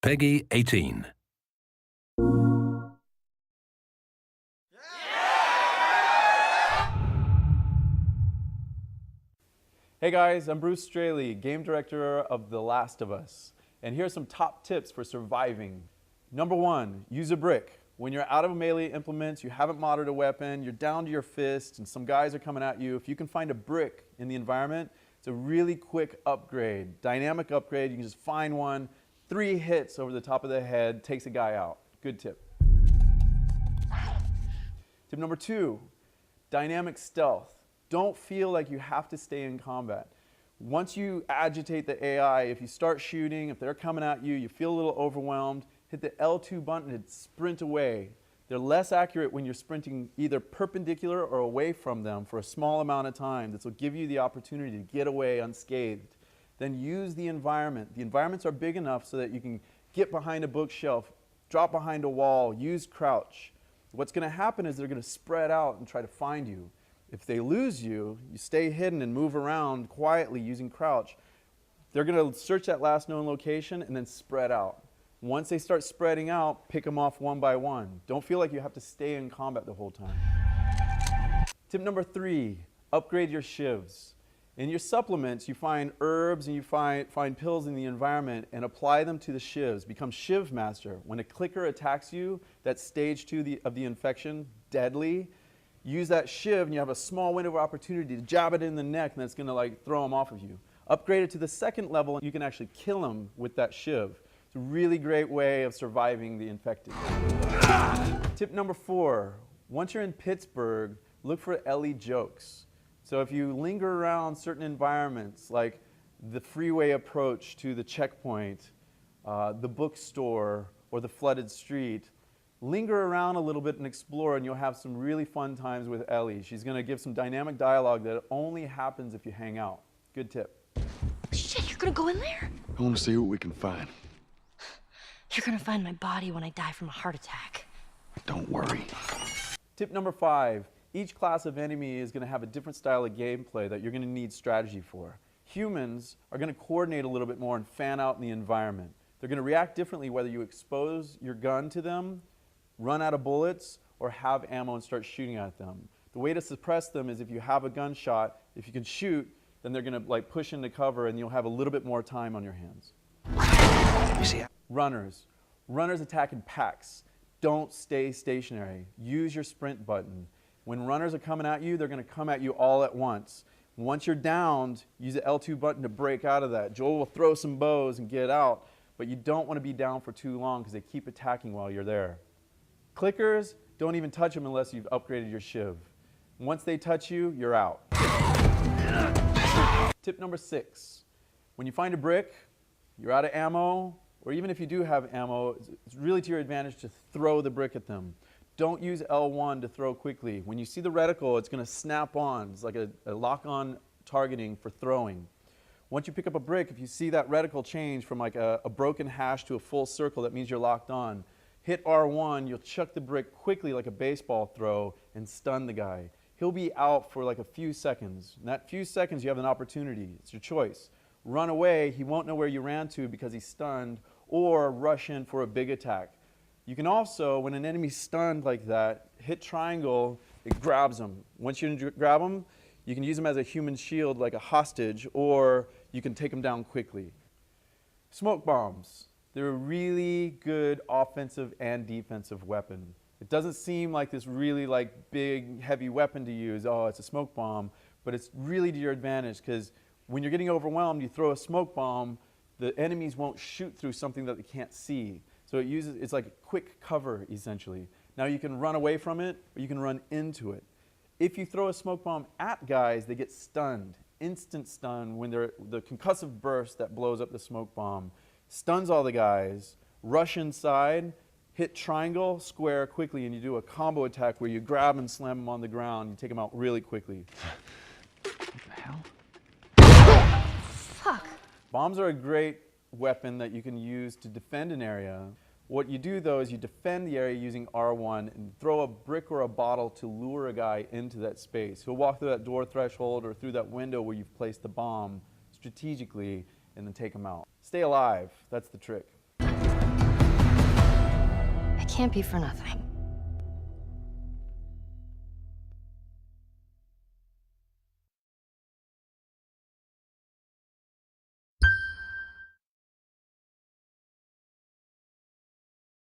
Peggy 18. Hey guys, I'm Bruce Straley, game director of The Last of Us, and here are some top tips for surviving. Number 1, use a brick. When you're out of melee implements, you haven't modded a weapon, you're down to your fist, and some guys are coming at you, if you can find a brick in the environment, it's a really quick upgrade, dynamic upgrade. You can just find one, 3 hits over the top of the head, takes a guy out. Good tip. Tip number 2, dynamic stealth. Don't feel like you have to stay in combat. Once you agitate the AI, if you start shooting, if they're coming at you, you feel a little overwhelmed, hit the L2 button and sprint away. They're less accurate when you're sprinting either perpendicular or away from them for a small amount of time. This will give you the opportunity to get away unscathed. Then use the environment. The environments are big enough so that you can get behind a bookshelf, drop behind a wall, use crouch. What's going to happen is they're going to spread out and try to find you. If they lose you, you stay hidden and move around quietly using crouch. They're going to search that last known location and then spread out. Once they start spreading out, pick them off one by one. Don't feel like you have to stay in combat the whole time. Tip number 3, upgrade your shivs. In your supplements, you find herbs and you find pills in the environment and apply them to the shivs. Become Shiv Master. When a clicker attacks you, that's stage 2 of the infection, deadly. Use that shiv and you have a small window of opportunity to jab it in the neck, and that's going to throw them off of you. Upgrade it to the 2nd level and you can actually kill them with that shiv. It's a really great way of surviving the infected. Tip number 4, once you're in Pittsburgh, look for Ellie jokes. So if you linger around certain environments like the freeway approach to the checkpoint, the bookstore, or the flooded street, linger around a little bit and explore, and you'll have some really fun times with Ellie. She's going to give some dynamic dialogue that only happens if you hang out. Good tip. Shit, you're gonna go in there? I want to see what we can find. You're gonna find my body when I die from a heart attack. Don't worry. Tip number 5, each class of enemy is going to have a different style of gameplay that you're going to need strategy for. Humans are going to coordinate a little bit more and fan out in the environment. They're going to react differently whether you expose your gun to them, run out of bullets, or have ammo and start shooting at them. The way to suppress them is if you have a gunshot, if you can shoot, then they're going to push into cover and you'll have a little bit more time on your hands. Runners. Runners attack in packs. Don't stay stationary. Use your sprint button. When runners are coming at you, they're going to come at you all at once. Once you're downed, use the L2 button to break out of that. Joel will throw some bows and get out, but you don't want to be down for too long because they keep attacking while you're there. Clickers, don't even touch them unless you've upgraded your shiv. Once they touch you, you're out. Tip number 6, when you find a brick, you're out of ammo, or even if you do have ammo, it's really to your advantage to throw the brick at them. Don't use L1 to throw quickly. When you see the reticle, it's going to snap on. It's like a lock-on targeting for throwing. Once you pick up a brick, if you see that reticle change from a broken hash to a full circle, that means you're locked on. Hit R1, you'll chuck the brick quickly like a baseball throw and stun the guy. He'll be out for a few seconds. In that few seconds, you have an opportunity. It's your choice. Run away, he won't know where you ran to because he's stunned, or rush in for a big attack. You can also, when an enemy's stunned like that, hit triangle, it grabs them. Once you grab them, you can use them as a human shield like a hostage, or you can take them down quickly. Smoke bombs. They're a really good offensive and defensive weapon. It doesn't seem like this really big, heavy weapon to use. Oh, it's a smoke bomb. But it's really to your advantage because when you're getting overwhelmed, you throw a smoke bomb, the enemies won't shoot through something that they can't see. So it's like a quick cover, essentially. Now you can run away from it, or you can run into it. If you throw a smoke bomb at guys, they get stunned, instant stun when the concussive burst that blows up the smoke bomb stuns all the guys, rush inside, hit triangle, square quickly, and you do a combo attack where you grab and slam them on the ground. You take them out really quickly. What the hell? Fuck. Bombs are a great weapon that you can use to defend an area. What you do, though, is you defend the area using R1 and throw a brick or a bottle to lure a guy into that space. He'll walk through that door threshold or through that window where you've placed the bomb strategically and then take him out. Stay alive. That's the trick. can't be for nothing.